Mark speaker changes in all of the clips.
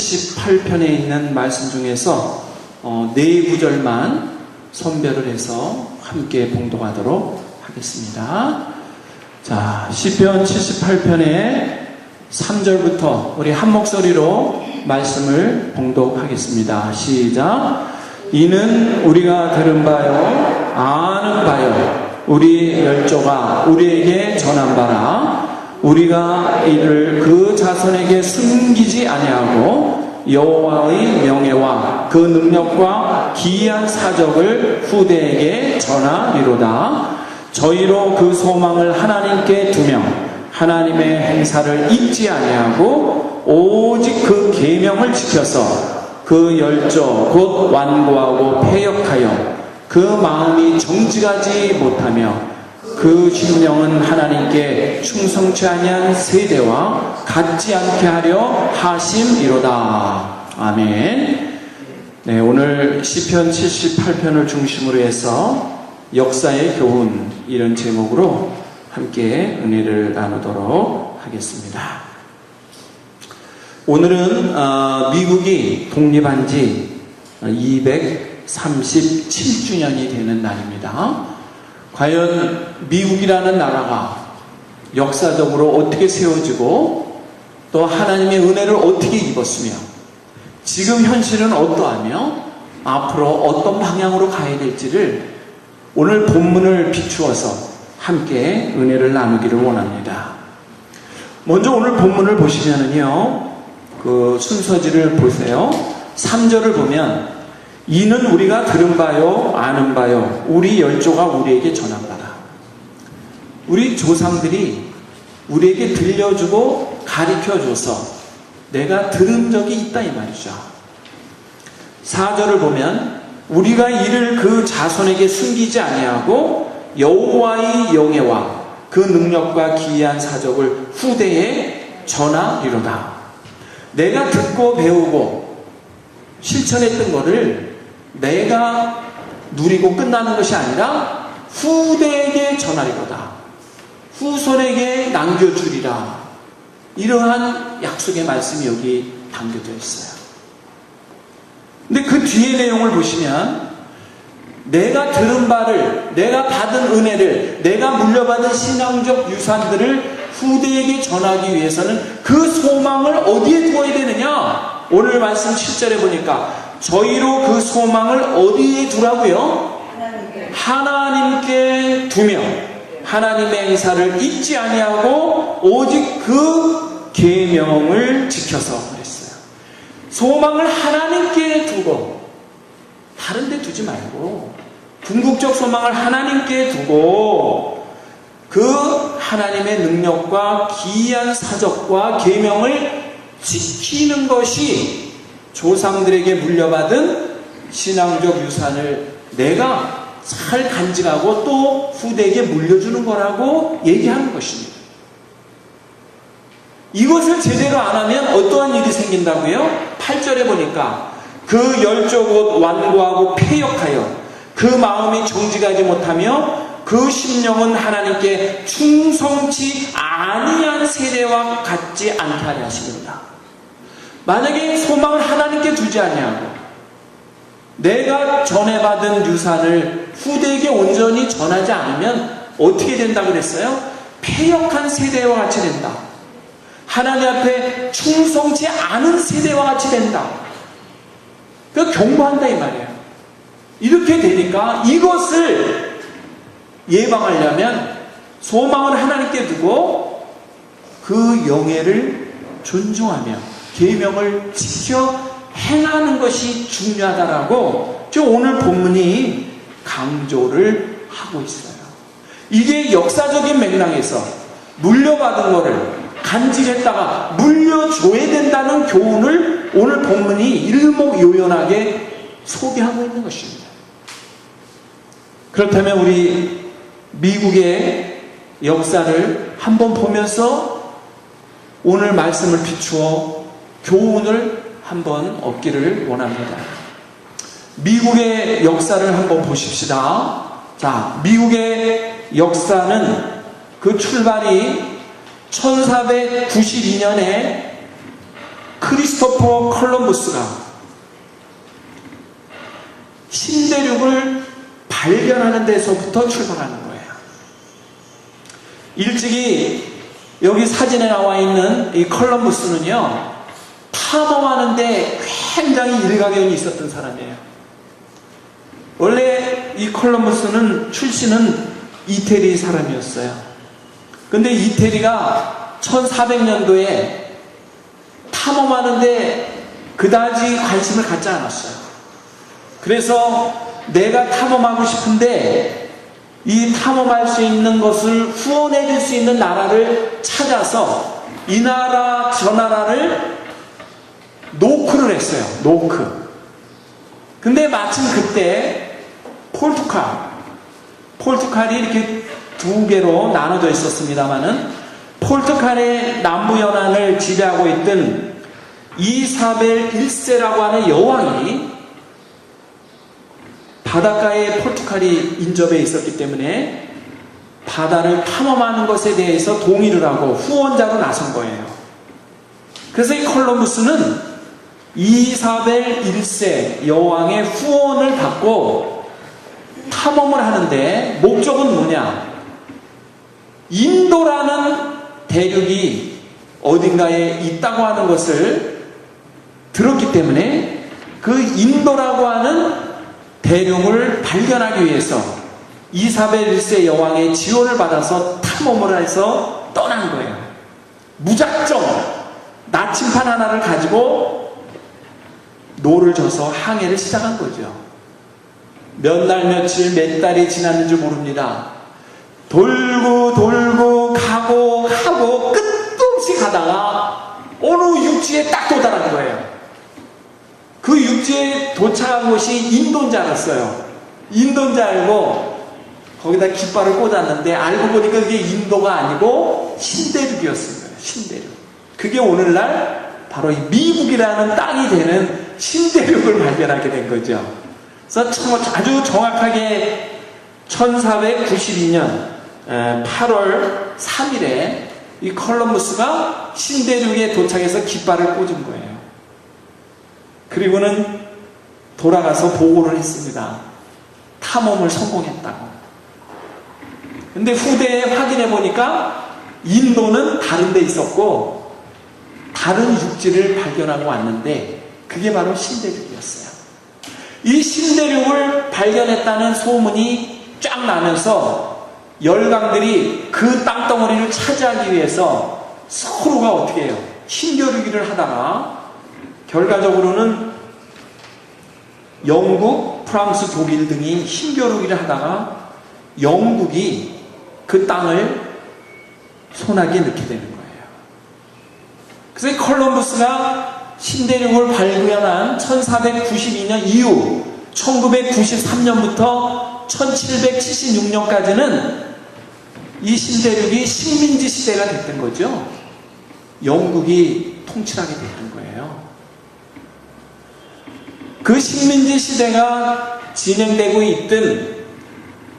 Speaker 1: 78편에 있는 말씀 중에서 4구절만 선별을 해서 함께 봉독하도록 하겠습니다. 자, 시편 78편의 3절부터 우리 한 목소리로 말씀을 봉독하겠습니다. 시작. 이는 우리가 들은 바요 아는 바요 우리 열조가 우리에게 전한 바라. 우리가 이를 그 자손에게 숨기지 아니하고 여호와의 명예와 그 능력과 기이한 사적을 후대에게 전하리로다. 저희로 그 소망을 하나님께 두며 하나님의 행사를 잊지 아니하고 오직 그 계명을 지켜서 그 열조 곧 완고하고 패역하여 그 마음이 정직하지 못하며 그 심령은 하나님께 충성치 아니한 세대와 같지 않게 하려 하심이로다. 아멘. 네, 오늘 시편 78편을 중심으로 해서 역사의 교훈, 이런 제목으로 함께 은혜를 나누도록 하겠습니다. 오늘은 미국이 독립한 지 237주년이 되는 날입니다. 과연 미국이라는 나라가 역사적으로 어떻게 세워지고 또 하나님의 은혜를 어떻게 입었으며 지금 현실은 어떠하며 앞으로 어떤 방향으로 가야 될지를 오늘 본문을 비추어서 함께 은혜를 나누기를 원합니다. 먼저 오늘 본문을 보시면은요, 그 순서지를 보세요. 3절을 보면 이는 우리가 들은 바요 아는 바요 우리 열조가 우리에게 전한 바라. 우리 조상들이 우리에게 들려주고 가르쳐줘서 내가 들은 적이 있다 이 말이죠. 4절을 보면 우리가 이를 그 자손에게 숨기지 아니하고 여호와의 영예와 그 능력과 기이한 사적을 후대에 전하리로다. 내가 듣고 배우고 실천했던 것을 내가 누리고 끝나는 것이 아니라 후대에게 전하리로다. 후손에게 남겨주리라. 이러한 약속의 말씀이 여기 담겨져 있어요. 근데 그 뒤의 내용을 보시면 내가 들은 바를, 내가 받은 은혜를, 내가 물려받은 신앙적 유산들을 후대에게 전하기 위해서는 그 소망을 어디에 두어야 되느냐? 오늘 말씀 7절에 보니까 저희로 그 소망을 어디에 두라고요? 하나님께 두며 하나님의 행사를 잊지 아니하고 오직 그 계명을 지켜서 그랬어요. 소망을 하나님께 두고 다른 데 두지 말고 궁극적 소망을 하나님께 두고 그 하나님의 능력과 기이한 사적과 계명을 지키는 것이 조상들에게 물려받은 신앙적 유산을 내가 잘 간직하고 또 후대에게 물려주는 거라고 얘기하는 것입니다. 이것을 제대로 안 하면 어떠한 일이 생긴다고요? 8절에 보니까 그 열조 곧 완고하고 패역하여 그 마음이 정직하지 못하며 그 심령은 하나님께 충성치 아니한 세대와 같지 않게 하려 하시는다. 만약에 소망을 하나님께 두지 아니하고 내가 전해받은 유산을 후대에게 온전히 전하지 않으면 어떻게 된다고 그랬어요? 패역한 세대와 같이 된다. 하나님 앞에 충성치 않은 세대와 같이 된다. 그 경고한다 이 말이에요. 이렇게 되니까 이것을 예방하려면 소망을 하나님께 두고 그 영예를 존중하며 계명을 지켜 행하는 것이 중요하다라고 지금 오늘 본문이 강조를 하고 있어요. 이게 역사적인 맥락에서 물려받은 거를 간직했다가 물려줘야 된다는 교훈을 오늘 본문이 일목요연하게 소개하고 있는 것입니다. 그렇다면 우리 미국의 역사를 한번 보면서 오늘 말씀을 비추어 교훈을 한번 얻기를 원합니다. 미국의 역사를 한번 보십시다. 자, 미국의 역사는 그 출발이 1492년에 크리스토퍼 콜럼버스가 신대륙을 발견하는 데서부터 출발하는 거예요. 일찍이 여기 사진에 나와 있는 이 콜럼버스는요, 탐험하는데 굉장히 일가견이 있었던 사람이에요. 원래 이 콜럼버스는 출신은 이태리 사람이었어요. 근데 이태리가 1400년도에 탐험하는데 그다지 관심을 갖지 않았어요. 그래서 내가 탐험하고 싶은데 이 탐험할 수 있는 것을 후원해 줄 수 있는 나라를 찾아서 이 나라 저 나라를 노크를 했어요. 노크. 근데 마침 그때 포르투갈이 이렇게 두 개로 나눠져 있었습니다만은 포르투갈의 남부 연안을 지배하고 있던 이사벨 1세라고 하는 여왕이 바닷가에 포르투갈이 인접해 있었기 때문에 바다를 탐험하는 것에 대해서 동의를 하고 후원자로 나선 거예요. 그래서 이 콜럼버스는 이사벨 1세 여왕의 후원을 받고 탐험을 하는데 목적은 뭐냐? 인도라는 대륙이 어딘가에 있다고 하는 것을 들었기 때문에 그 인도라고 하는 대륙을 발견하기 위해서 이사벨 1세 여왕의 지원을 받아서 탐험을 해서 떠난 거예요. 무작정 나침판 하나를 가지고 노를 져서 항해를 시작한 거죠. 몇 날 며칠 몇 달이 지났는지 모릅니다. 돌고 가고 끝도 없이 가다가 어느 육지에 딱 도달한 거예요. 그 육지에 도착한 곳이 인도인 줄 알았어요. 인도인 줄 알고 거기다 깃발을 꽂았는데 알고 보니까 그게 인도가 아니고 신대륙이었어요. 신대륙. 그게 오늘날 바로 이 미국이라는 땅이 되는 신대륙을 발견하게 된 거죠. 그래서 아주 정확하게 1492년 8월 3일에 이 콜럼버스가 신대륙에 도착해서 깃발을 꽂은 거예요. 그리고는 돌아가서 보고를 했습니다. 탐험을 성공했다고. 근데 후대에 확인해 보니까 인도는 다른 데 있었고 다른 육지를 발견하고 왔는데 그게 바로 신대륙이었어요. 이 신대륙을 발견했다는 소문이 쫙 나면서 열강들이 그 땅덩어리를 차지하기 위해서 서로가 어떻게 해요? 힘겨루기를 하다가 결과적으로는 영국, 프랑스, 독일 등이 힘겨루기를 하다가 영국이 그 땅을 손아귀에 넣게 되는 거예요. 그래서 콜럼버스가 신대륙을 발견한 1492년 이후 1993년부터 1776년까지는 이 신대륙이 식민지 시대가 됐던 거죠. 영국이 통치하게 됐던 거예요. 그 식민지 시대가 진행되고 있던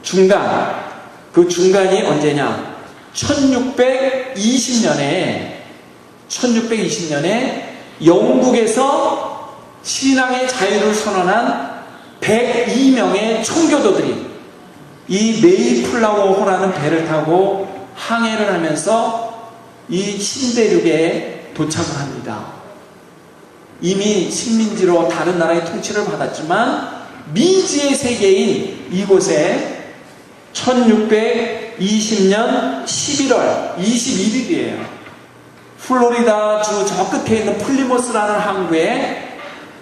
Speaker 1: 중간, 그 중간이 언제냐? 1620년에 영국에서 신앙의 자유를 선언한 102명의 청교도들이 이 메이플라워호라는 배를 타고 항해를 하면서 이 신대륙에 도착을 합니다. 이미 식민지로 다른 나라의 통치를 받았지만 미지의 세계인 이곳에 1620년 11월 21일이에요. 플로리다주 저 끝에 있는 플리머스라는 항구에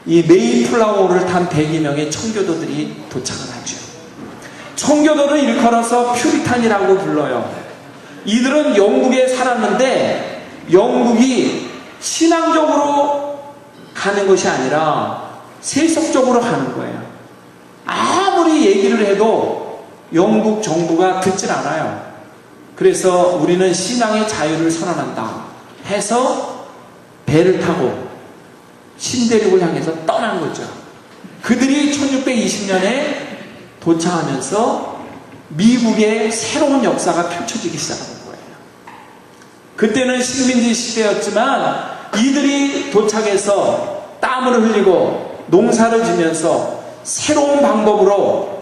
Speaker 1: 이 메이플라워를 탄 102명의 청교도들이 도착을 하죠. 청교도를 일컬어서 퓨리탄이라고 불러요. 이들은 영국에 살았는데 영국이 신앙적으로 가는 것이 아니라 세속적으로 가는 거예요. 아무리 얘기를 해도 영국 정부가 듣질 않아요. 그래서 우리는 신앙의 자유를 선언한다 해서 배를 타고 신대륙을 향해서 떠난 거죠. 그들이 1620년에 도착하면서 미국의 새로운 역사가 펼쳐지기 시작한 거예요. 그때는 식민지 시대였지만 이들이 도착해서 땀을 흘리고 농사를 지면서 새로운 방법으로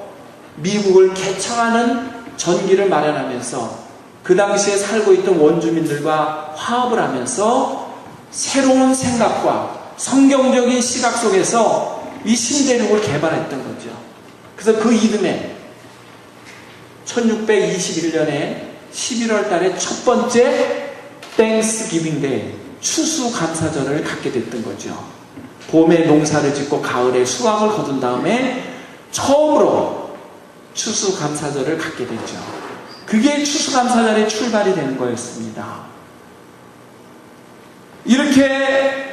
Speaker 1: 미국을 개척하는 전기를 마련하면서 그 당시에 살고 있던 원주민들과 화합을 하면서 새로운 생각과 성경적인 시각 속에서 이 신대륙을 개발했던 거죠. 그래서 그 이듬해 1621년에 11월 달에 첫 번째 땡스기빙 데이, 추수감사절을 갖게 됐던 거죠. 봄에 농사를 짓고 가을에 수확을 거둔 다음에 처음으로 추수감사절을 갖게 됐죠. 그게 추수감사절의 출발이 되는 거였습니다. 이렇게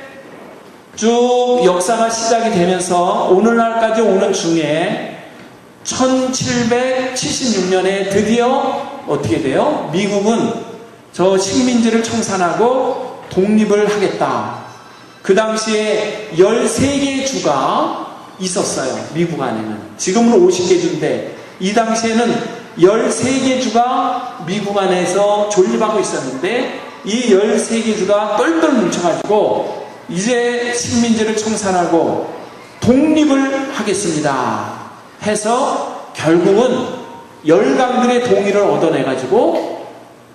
Speaker 1: 쭉 역사가 시작이 되면서 오늘날까지 오는 중에 1776년에 드디어 어떻게 돼요? 미국은 저 식민지를 청산하고 독립을 하겠다. 그 당시에 13개의 주가 있었어요. 미국 안에는. 지금은 50개 주인데 이 당시에는 13개 주가 미국 안에서 존립하고 있었는데 이 13개 주가 똘똘 뭉쳐가지고 이제 식민지를 청산하고 독립을 하겠습니다 해서 결국은 열강들의 동의를 얻어내가지고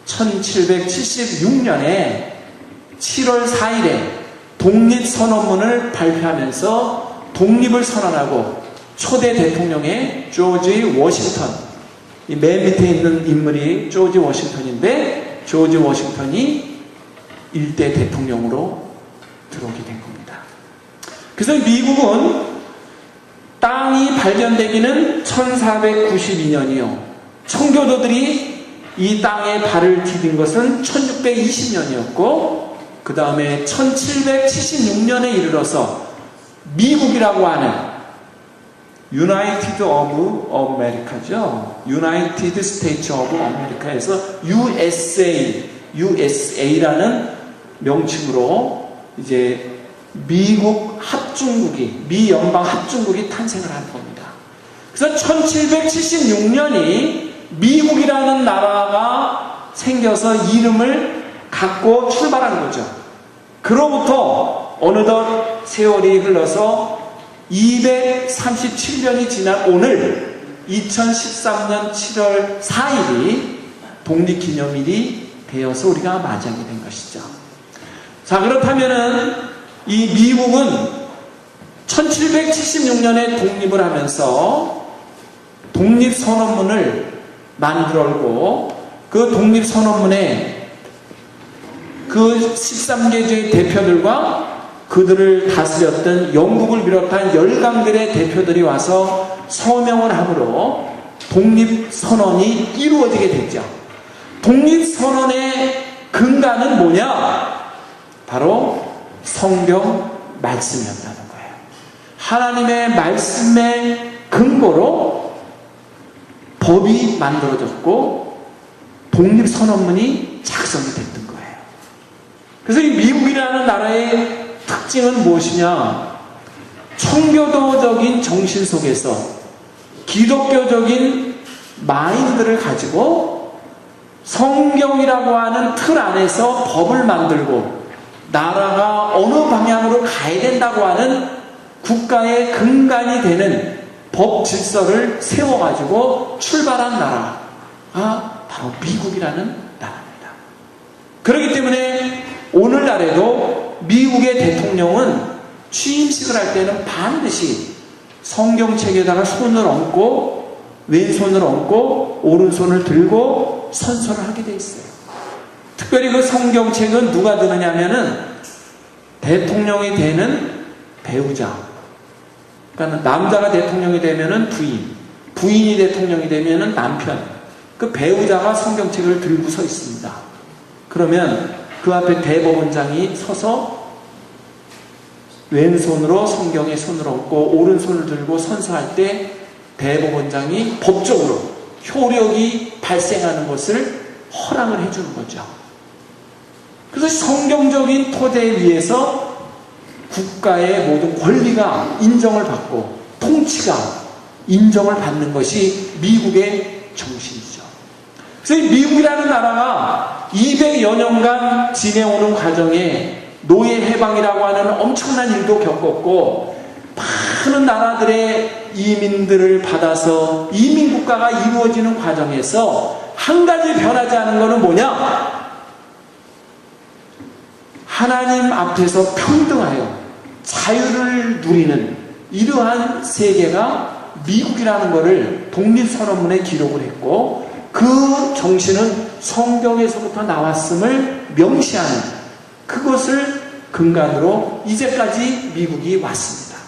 Speaker 1: 1776년에 7월 4일에 독립선언문을 발표하면서 독립을 선언하고 초대 대통령의 조지 워싱턴, 이 맨 밑에 있는 인물이 조지 워싱턴인데 조지 워싱턴이 일대 대통령으로 들어오게 된 겁니다. 그래서 미국은 땅이 발견되기는 1492년이요. 청교도들이 이 땅에 발을 디딘 것은 1620년이었고 그 다음에 1776년에 이르러서 미국이라고 하는 United of America죠. United States of America에서 USA라는 명칭으로 이제 미국 합중국이, 미 연방 합중국이 탄생을 한 겁니다. 그래서 1776년이 미국이라는 나라가 생겨서 이름을 갖고 출발한 거죠. 그로부터 어느덧 세월이 흘러서 237년이 지난 오늘 2013년 7월 4일이 독립기념일이 되어서 우리가 맞이하게 된 것이죠. 자, 그렇다면은 이 미국은 1776년에 독립을 하면서 독립선언문을 만들었고 그 독립선언문에 그 13개주의 대표들과 그들을 다스렸던 영국을 비롯한 열강들의 대표들이 와서 서명을 함으로 독립선언이 이루어지게 됐죠. 독립선언의 근간은 뭐냐? 바로 성경 말씀이었다는 거예요. 하나님의 말씀의 근거로 법이 만들어졌고 독립선언문이 작성이 됐던 거예요. 그래서 이 미국이라는 나라의 특징은 무엇이냐? 청교도적인 정신 속에서 기독교적인 마인드를 가지고 성경이라고 하는 틀 안에서 법을 만들고 나라가 어느 방향으로 가야 된다고 하는 국가의 근간이 되는 법 질서를 세워가지고 출발한 나라가 바로 미국이라는 나라입니다. 그렇기 때문에 오늘날에도 미국의 대통령은 취임식을 할 때는 반드시 성경책에다가 손을 얹고 왼손을 얹고 오른손을 들고 선서를 하게 돼 있어요. 특별히 그 성경책은 누가 드느냐 하면은 대통령이 되는 배우자, 그러니까 남자가 대통령이 되면은 부인, 부인이 대통령이 되면은 남편, 그 배우자가 성경책을 들고 서 있습니다. 그러면 그 앞에 대법원장이 서서 왼손으로 성경에 손을 얹고 오른손을 들고 선서할 때 대법원장이 법적으로 효력이 발생하는 것을 허락을 해주는 거죠. 그래서 성경적인 토대 위에서 국가의 모든 권리가 인정을 받고 통치가 인정을 받는 것이 미국의 정신이죠. 그래서 이 미국이라는 나라가 200여 년간 지내오는 과정에 노예 해방이라고 하는 엄청난 일도 겪었고, 많은 나라들의 이민들을 받아서 이민국가가 이루어지는 과정에서 한 가지 변하지 않은 것은 뭐냐? 하나님 앞에서 평등하여 자유를 누리는 이러한 세계가 미국이라는 것을 독립선언문에 기록을 했고, 그 정신은 성경에서부터 나왔음을 명시하는, 그것을 근간으로 이제까지 미국이 왔습니다.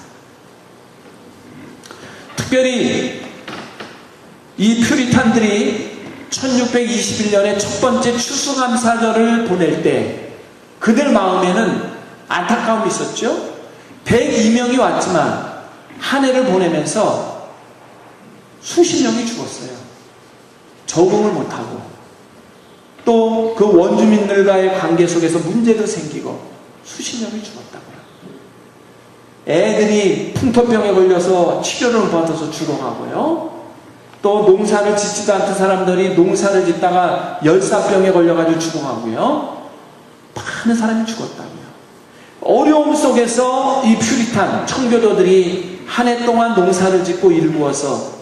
Speaker 1: 특별히 이 퓨리탄들이 1621년에 첫 번째 추수감사절을 보낼 때 그들 마음에는 안타까움이 있었죠. 102명이 왔지만 한 해를 보내면서 수십 명이 죽었어요. 적응을 못하고, 또 그 원주민들과의 관계 속에서 문제도 생기고 수십 명이 죽었다고요. 애들이 풍토병에 걸려서 치료를 받아서 죽어가고요. 또 농사를 짓지도 않던 사람들이 농사를 짓다가 열사병에 걸려가지고 죽어가고요. 많은 사람이 죽었다고요. 어려움 속에서 이 퓨리탄 청교도들이 한 해 동안 농사를 짓고 일구어서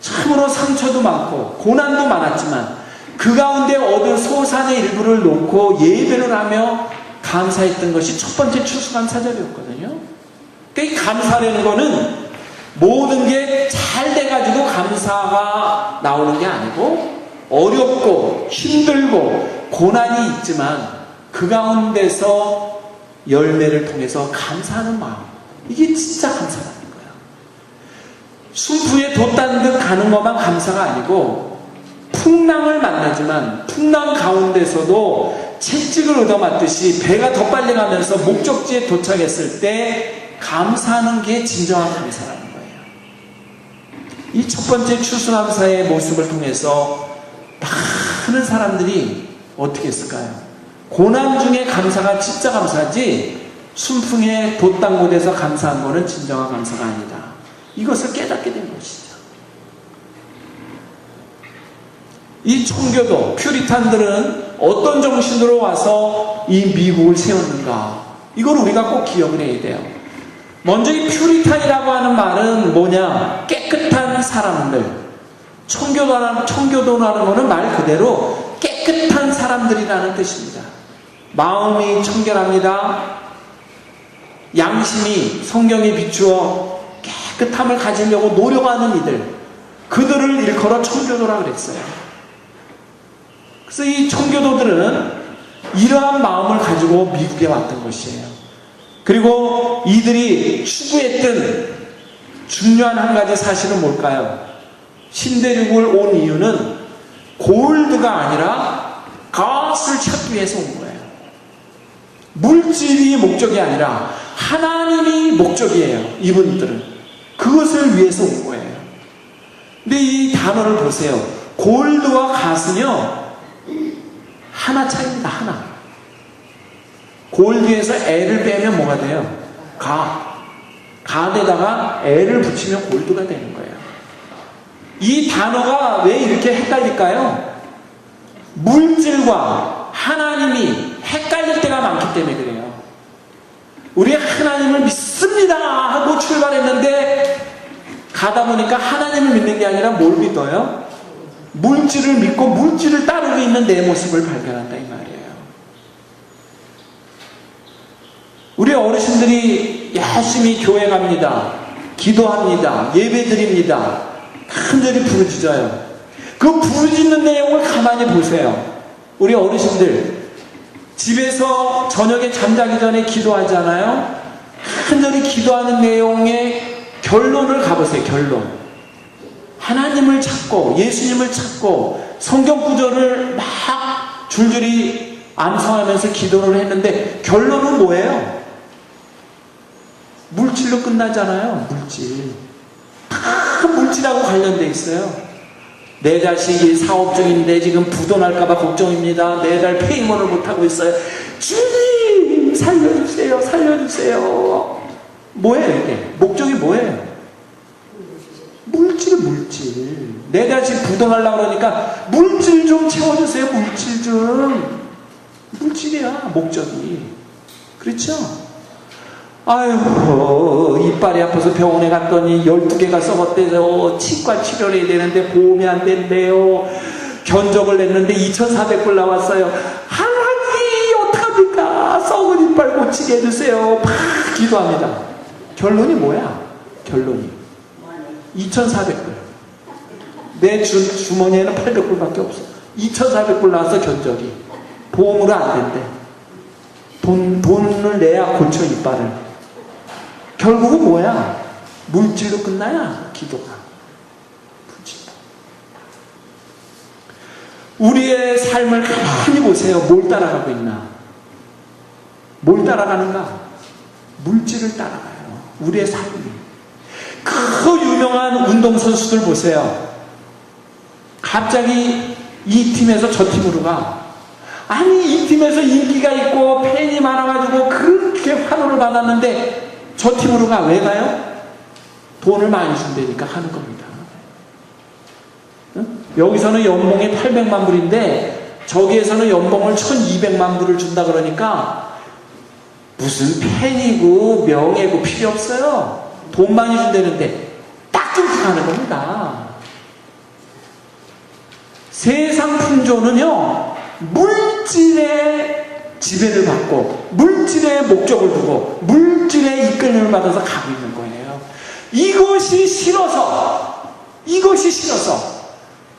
Speaker 1: 참으로 상처도 많고 고난도 많았지만 그 가운데 얻은 소산의 일부를 놓고 예배를 하며 감사했던 것이 첫 번째 추수감사절이었거든요. 그러니까 이 감사라는 거는 모든 게 잘 돼가지고 감사가 나오는 게 아니고, 어렵고 힘들고 고난이 있지만 그 가운데서 열매를 통해서 감사하는 마음, 이게 진짜 감사라는 거예요. 순풍에 돛단 듯 가는 것만 감사가 아니고, 풍랑을 만나지만 풍랑 가운데서도 채찍을 얻어맞듯이 배가 더 빨리 가면서 목적지에 도착했을 때 감사하는 게 진정한 감사라는 거예요. 이 첫 번째 추수감사의 모습을 통해서 많은 사람들이 어떻게 했을까요? 고난 중에 감사가 진짜 감사지, 순풍에 돛단 곳에서 감사한 것은 진정한 감사가 아니다. 이것을 깨닫게 된 것이죠. 이 청교도, 퓨리탄들은 어떤 정신으로 와서 이 미국을 세웠는가? 이걸 우리가 꼭 기억을 해야 돼요. 먼저 이 퓨리탄이라고 하는 말은 뭐냐? 깨끗한 사람들. 청교도라는 것은 말 그대로 깨끗한 사람들이라는 뜻입니다. 마음이 청결합니다. 양심이 성경에 비추어 깨끗함을 가지려고 노력하는 이들, 그들을 일컬어 청교도라고 그랬어요. 그래서 이 청교도들은 이러한 마음을 가지고 미국에 왔던 것이에요. 그리고 이들이 추구했던 중요한 한 가지 사실은 뭘까요? 신대륙을 온 이유는 골드가 아니라 갓을 찾기 위해서 온 거예요. 물질이 목적이 아니라 하나님이 목적이에요. 이분들은 그것을 위해서 온 거예요. 근데 이 단어를 보세요. 골드와 갓은요, 하나 차이입니다. 하나. 골드에서 애를 빼면 뭐가 돼요? 갓에다가 애를 붙이면 골드가 되는 거예요. 이 단어가 왜 이렇게 헷갈릴까요? 물질과 하나님이 헷갈릴 때가 많기 때문에 그래요. 우리 하나님을 믿습니다 하고 출발했는데 가다 보니까 하나님을 믿는 게 아니라 뭘 믿어요? 물질을 믿고 물질을 따르고 있는 내 모습을 발견한다 이 말이에요. 우리 어르신들이 열심히 교회 갑니다. 기도합니다. 예배 드립니다. 간절히 부르짖어요. 그 부르짖는 내용을 가만히 보세요. 우리 어르신들 집에서 저녁에 잠자기 전에 기도하잖아요. 간절히 기도하는 내용의 결론을 가보세요. 결론. 하나님을 찾고 예수님을 찾고 성경 구절을 막 줄줄이 암송하면서 기도를 했는데 결론은 뭐예요? 물질로 끝나잖아요. 물질. 다 물질하고 관련돼 있어요. 내 자식이 사업 중인데 지금 부도날까봐 걱정입니다. 매달 페이먼을 못하고 있어요. 주님 살려주세요. 살려주세요. 뭐예요 이게? 목적이 뭐예요? 물질. 내 자식 부도날라고 그러니까 물질 좀 채워주세요. 물질 좀 물질이야, 목적이. 그렇죠? 아유, 이빨이 아파서 병원에 갔더니 12개가 썩었대요. 치과 치료를 해야 되는데 보험이 안 된대요. 견적을 냈는데 2,400불 나왔어요. 하나님, 어떡합니까? 썩은 이빨 고치게 해주세요. 막 기도합니다. 결론이 뭐야? 결론이 2,400불. 내 주머니에는 800불밖에 없어. 2,400불 나와서 견적이. 보험으로 안 된대. 돈을 내야 고쳐, 이빨을. 결국은 뭐야? 물질로 끝나야 기도가. 우리의 삶을 가만히 보세요. 뭘 따라가고 있나? 뭘 따라가는가? 물질을 따라가요. 우리의 삶이. 그 유명한 운동선수들 보세요. 갑자기 이 팀에서 저 팀으로 가. 아니, 이 팀에서 인기가 있고 팬이 많아가지고 그렇게 환호를 받았는데 저 팀으로 가. 왜 가요? 돈을 많이 준다니까 하는 겁니다. 응? 여기서는 연봉이 800만 불인데 저기에서는 연봉을 1200만 불을 준다 그러니까 무슨 팬이고 명예고 필요 없어요. 돈 많이 준다는데 딱 끊고 가는 겁니다. 세상 풍조는요, 물질의 지배를 받고 물질의 목적을 두고 물질의 이끌림을 받아서 가고 있는 거예요. 이것이 싫어서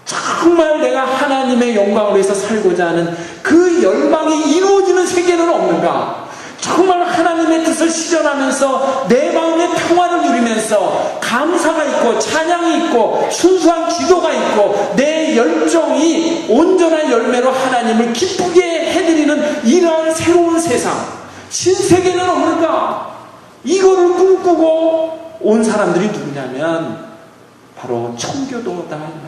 Speaker 1: 정말 내가 하나님의 영광을 위해서 살고자 하는 그 열망이 이루어지는 세계는 없는가? 정말 하나님의 뜻을 실현하면서 내 마음의 평화를 누리면서 감사가 있고 찬양이 있고 순수한 기도가 있고 내 열정이 온전한 열매로 하나님을 기쁘게 해드리는 이러한 새로운 세상, 신세계는 없는가? 이거를 꿈꾸고 온 사람들이 누구냐면 바로 청교도다 이 말이에요.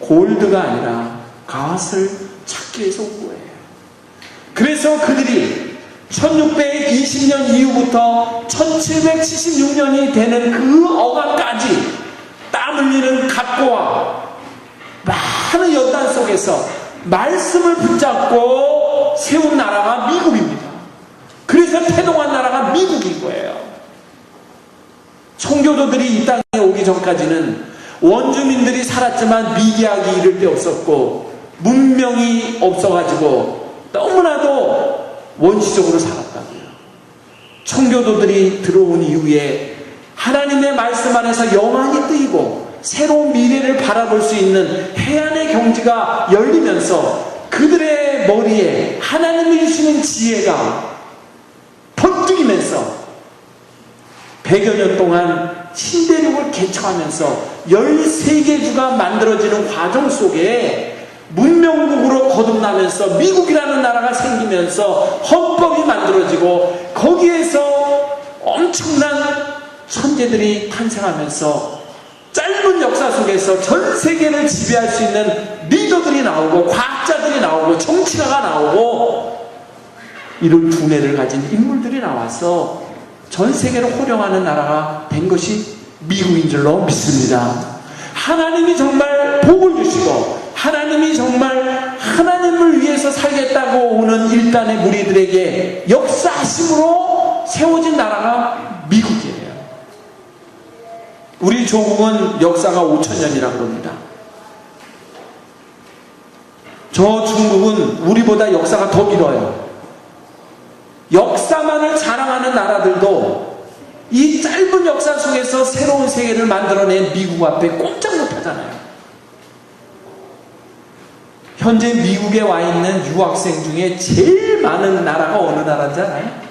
Speaker 1: 골드가 아니라 갓을 찾기 위해서 온 거예요. 그래서 그들이 1620년 이후부터 1776년이 되는 그 어간까지 땀 흘리는 각고와 많은 연단 속에서 말씀을 붙잡고 세운 나라가 미국입니다. 그래서 태동한 나라가 미국인 거예요. 청교도들이 이 땅에 오기 전까지는 원주민들이 살았지만 미개하기 이를 데 없었고 문명이 없어가지고 너무나도 원시적으로 살았다고요. 청교도들이 들어온 이후에 하나님의 말씀 안에서 영안이 뜨이고 새로운 미래를 바라볼 수 있는 해안의 경지가 열리면서 그들의 머리에 하나님이 주시는 지혜가 번뜩이면서 100여 년 동안 신대륙을 개척하면서 13개 주가 만들어지는 과정 속에 문명국으로 거듭나면서 미국이라는 나라가 생기면서 헌법이 만들어지고 거기에서 엄청난 천재들이 탄생하면서 짧은 역사 속에서 전 세계를 지배할 수 있는 리더들이 나오고 과학자들이 나오고 정치가가 나오고 이런 두뇌를 가진 인물들이 나와서 전 세계를 호령하는 나라가 된 것이 미국인 줄로 믿습니다. 하나님이 정말 복을 주시고 하나님이 정말 하나님을 위해서 살겠다고 오는 일단의 무리들에게 역사하심으로 세워진 나라가 미국이에요. 우리 조국은 역사가 5,000년이라고 합니다. 저 중국은 우리보다 역사가 더 길어요. 역사만을 자랑하는 나라들도 이 짧은 역사 속에서 새로운 세계를 만들어낸 미국 앞에 꼼짝 못하잖아요. 현재 미국에 와 있는 유학생 중에 제일 많은 나라가 어느 나라인지 알아요?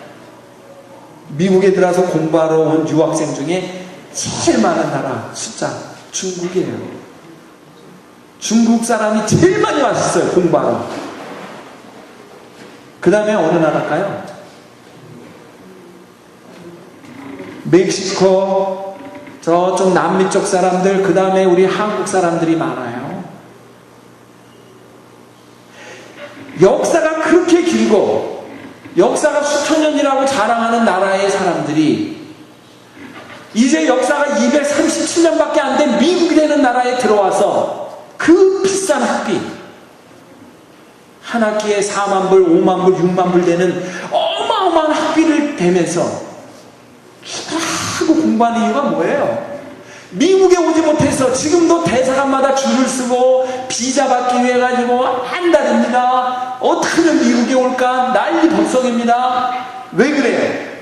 Speaker 1: 미국에 들어와서 공부하러 온 유학생 중에 제일 많은 나라 숫자 중국이에요. 중국 사람이 제일 많이 왔었어요, 공부하러. 그 다음에 어느 나라일까요? 멕시코, 저쪽 남미 쪽 사람들, 그 다음에 우리 한국 사람들이 많아요. 역사가 그렇게 길고 역사가 수천 년이라고 자랑하는 나라의 사람들이 이제 역사가 237년밖에 안 된 미국이라는 나라에 들어와서 그 비싼 학비 한 학기에 4만 불, 5만 불, 6만 불 되는 어마어마한 학비를 대면서 하고 공부하는 이유가 뭐예요? 미국에 오지 못해서 지금도 대사관마다 줄을 쓰고 비자 받기 위해 가지고 한달입니다. 어떻게 하면 미국에 올까? 난리 법석입니다. 왜 그래요?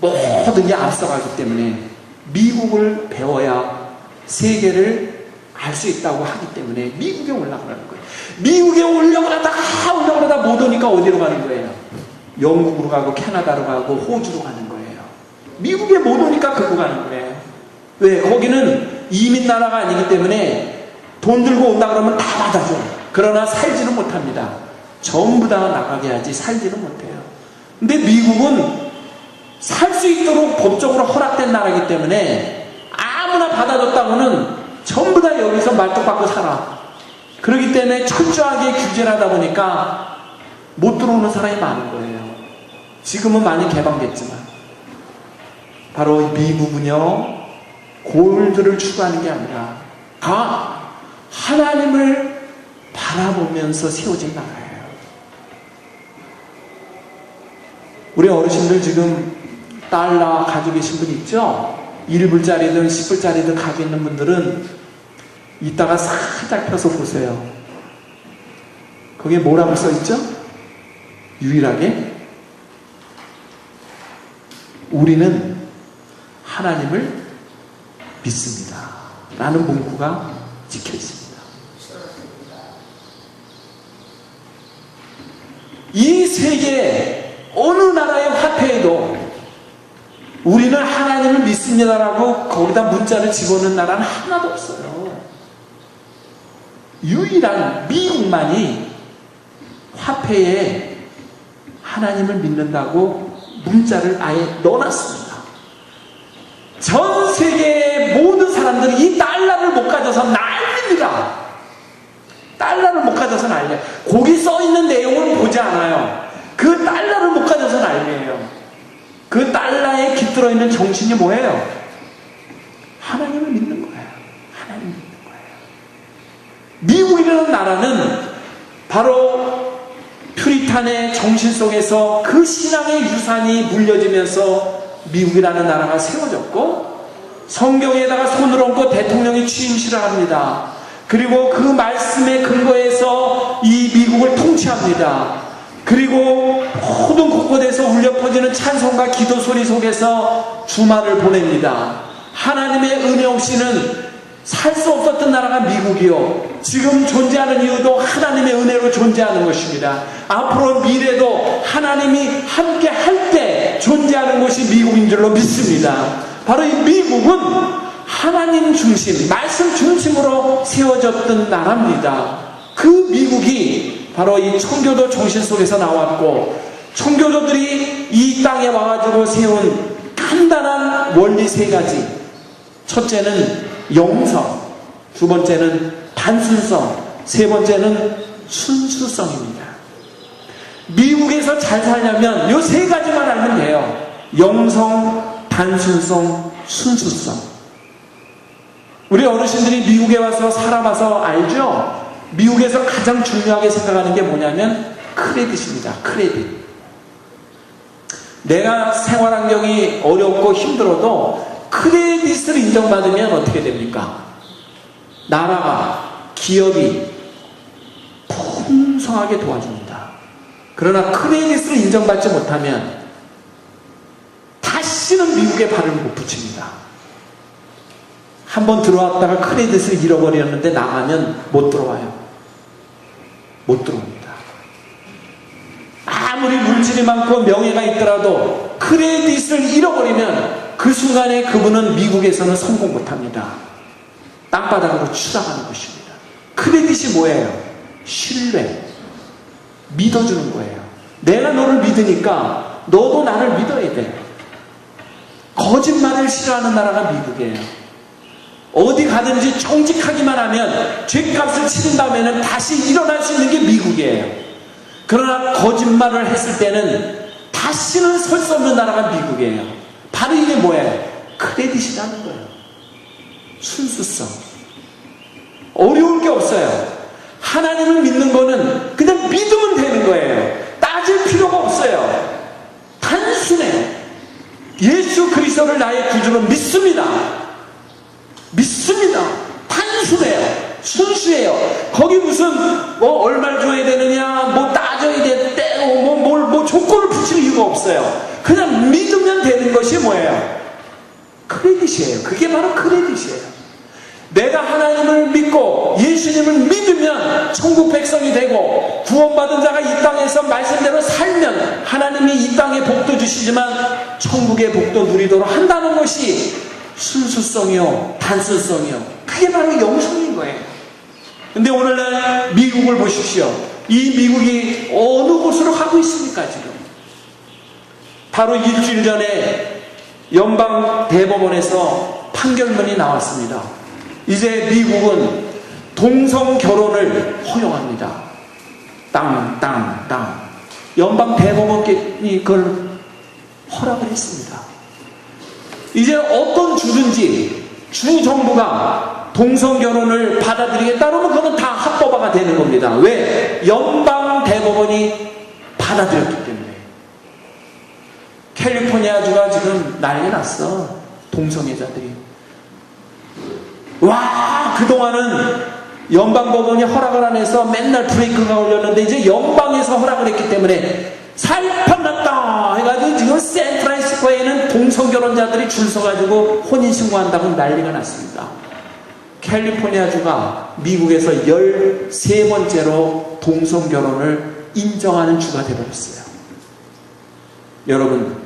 Speaker 1: 모든 게 앞서가기 때문에 미국을 배워야 세계를 알 수 있다고 하기 때문에 미국에 올라가는 거예요. 미국에 올려가다 못 오니까 어디로 가는 거예요? 영국으로 가고 캐나다로 가고 호주로 가는 거예요. 미국에 못 오니까 그거 가는 거예요. 왜? 거기는 이민 나라가 아니기 때문에 돈 들고 온다 그러면 다 받아줘. 그러나 살지는 못합니다. 전부 다 나가게 하지 살지는 못해요. 근데 미국은 살 수 있도록 법적으로 허락된 나라이기 때문에 아무나 받아줬다고는 전부 다 여기서 말뚝박고 살아. 그렇기 때문에 철저하게 규제를 하다 보니까 못 들어오는 사람이 많은 거예요. 지금은 많이 개방됐지만 바로 미국은요, 골드를 추구하는 게 아니라 하나님을 바라보면서 세워진 나라예요. 우리 어르신들 지금 달러 가지고 계신 분 있죠? 1불짜리든 10불짜리든 가지고 있는 분들은 이따가 살짝 펴서 보세요. 거기에 뭐라고 써있죠? 유일하게 우리는 하나님을 믿습니다 라는 문구가 찍혀 있습니다. 이 세계 어느 나라의 화폐에도 우리는 하나님을 믿습니다라고 거기다 문자를 집어넣는 나라는 하나도 없어요. 유일한 미국만이 화폐에 하나님을 믿는다고 문자를 아예 넣어놨습니다. 전 세계의 모든 사람들이 이 달러를 못 가져서 난립니다. 달러를 못 가져서 난리예요. 거기 써있는 내용을 보지 않아요. 그 달러를 못 가져서 난리예요. 그 달러에 깃들어 있는 정신이 뭐예요? 하나님을 믿는 거예요. 하나님을 믿는 거예요. 미국이라는 나라는 바로 퓨리탄의 정신 속에서 그 신앙의 유산이 물려지면서 미국이라는 나라가 세워졌고, 성경에다가 손을 얹고 대통령이 취임식을 합니다. 그리고 그 말씀에 근거해서 이 미국을 통치합니다. 그리고 모든 곳곳에서 울려 퍼지는 찬송과 기도 소리 속에서 주말을 보냅니다. 하나님의 은혜 없이는 살 수 없었던 나라가 미국이요, 지금 존재하는 이유도 하나님의 은혜로 존재하는 것입니다. 앞으로 미래도 하나님이 함께 할 때 존재하는 곳이 미국인 줄로 믿습니다. 바로 이 미국은 하나님 중심, 말씀 중심으로 세워졌던 나라입니다. 그 미국이 바로 이 청교도 정신 속에서 나왔고, 청교도들이 이 땅에 와가지고 세운 간단한 원리 세 가지. 첫째는 영성, 두 번째는 단순성, 세 번째는 순수성입니다. 미국에서 잘 살려면 이 세 가지만 알면 돼요. 영성, 단순성, 순수성. 우리 어르신들이 미국에 와서 살아봐서 알죠? 미국에서 가장 중요하게 생각하는 게 뭐냐면 크레딧입니다. 크레딧. 내가 생활 환경이 어렵고 힘들어도 크레딧을 인정받으면 어떻게 됩니까? 나라가, 기업이 풍성하게 도와줍니다. 그러나 크레딧을 인정받지 못하면 다시는 미국에 발을 못 붙입니다. 한번 들어왔다가 크레딧을 잃어버렸는데 나가면 못 들어와요. 못 들어옵니다. 아무리 물질이 많고 명예가 있더라도 크레딧을 잃어버리면 그 순간에 그분은 미국에서는 성공 못합니다. 땅바닥으로 추락하는 것입니다. 크레딧이 뭐예요? 신뢰, 믿어주는 거예요. 내가 너를 믿으니까 너도 나를 믿어야 돼. 거짓말을 싫어하는 나라가 미국이에요. 어디 가든지 정직하기만 하면 죗값을 치른 다음에는 다시 일어날 수 있는 게 미국이에요. 그러나 거짓말을 했을 때는 다시는 설 수 없는 나라가 미국이에요. 바로 이게 뭐예요? 크레딧이라는 거예요. 순수성. 어려울 게 없어요. 하나님을 믿는 거는 그냥 믿으면 되는 거예요. 따질 필요가 없어요. 단순해요. 예수 그리스도를 나의 구주로 믿습니다. 믿습니다. 단순해요. 순수해요. 거기 무슨 뭐 얼마를 줘야 되느냐, 뭐 따져야 돼, 뭐 조건을 붙일 이유가 없어요. 그냥 믿으면 되는 것이 뭐예요? 크레딧이에요. 그게 바로 크레딧이에요. 내가 하나님을 믿고 예수님을 믿으면 천국 백성이 되고 구원받은 자가 이 땅에서 말씀대로 살면 하나님이 이 땅에 복도 주시지만 천국의 복도 누리도록 한다는 것이 순수성이요, 단순성이요. 그게 바로 영성인 거예요. 근데 오늘날 미국을 보십시오. 이 미국이 어느 곳으로 가고 있습니까 지금? 바로 일주일 전에 연방 대법원에서 판결문이 나왔습니다. 이제 미국은 동성 결혼을 허용합니다. 땅. 연방 대법원이 그걸 허락을 했습니다. 이제 어떤 주든지 주 정부가 동성 결혼을 받아들이겠다 그러면 그건 다 합법화가 되는 겁니다. 왜? 연방 대법원이 받아들였기 때문에. 캘리포니아주가 지금 난리 났어. 동성애자들이. 와, 그동안은 연방법원이 허락을 안 해서 맨날 브레이크가 걸렸는데 이제 연방에서 허락을 했기 때문에 살판났다 해가지고 지금 샌프란시스코에는 동성결혼자들이 줄 서가지고 혼인신고한다고 난리가 났습니다. 캘리포니아주가 미국에서 13번째로 동성결혼을 인정하는 주가 되어버렸어요. 여러분,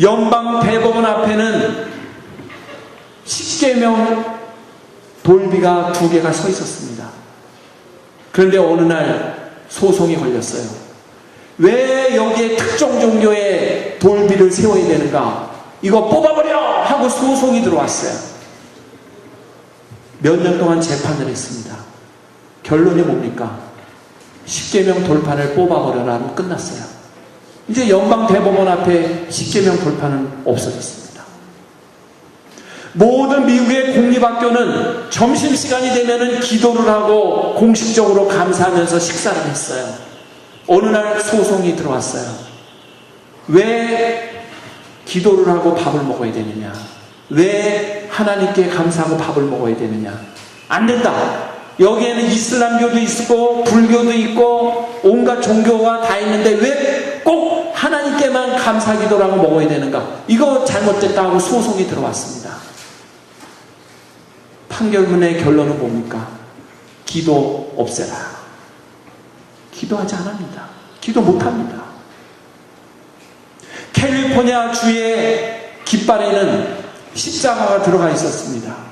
Speaker 1: 연방 대법원 앞에는 십계명 돌비가 2개가 서 있었습니다. 그런데 어느 날 소송이 걸렸어요. 왜 여기에 특정 종교의 돌비를 세워야 되는가? 이거 뽑아버려! 하고 소송이 들어왔어요. 몇 년 동안 재판을 했습니다. 결론이 뭡니까? 십계명 돌판을 뽑아버려라면 끝났어요. 이제 연방 대법원 앞에 십계명 돌판은 없어졌습니다. 모든 미국의 공립학교는 점심시간이 되면은 기도를 하고 공식적으로 감사하면서 식사를 했어요. 어느 날 소송이 들어왔어요. 왜 기도를 하고 밥을 먹어야 되느냐? 왜 하나님께 감사하고 밥을 먹어야 되느냐? 안 된다. 여기에는 이슬람교도 있고 불교도 있고 온갖 종교가 다 있는데 왜 꼭 하나님께만 감사 기도를 하고 먹어야 되는가? 이거 잘못됐다 하고 소송이 들어왔습니다. 판결문의 결론은 뭡니까? 기도 없애라. 기도하지 않습니다. 기도 못합니다. 캘리포니아 주의 깃발에는 십자가가 들어가 있었습니다.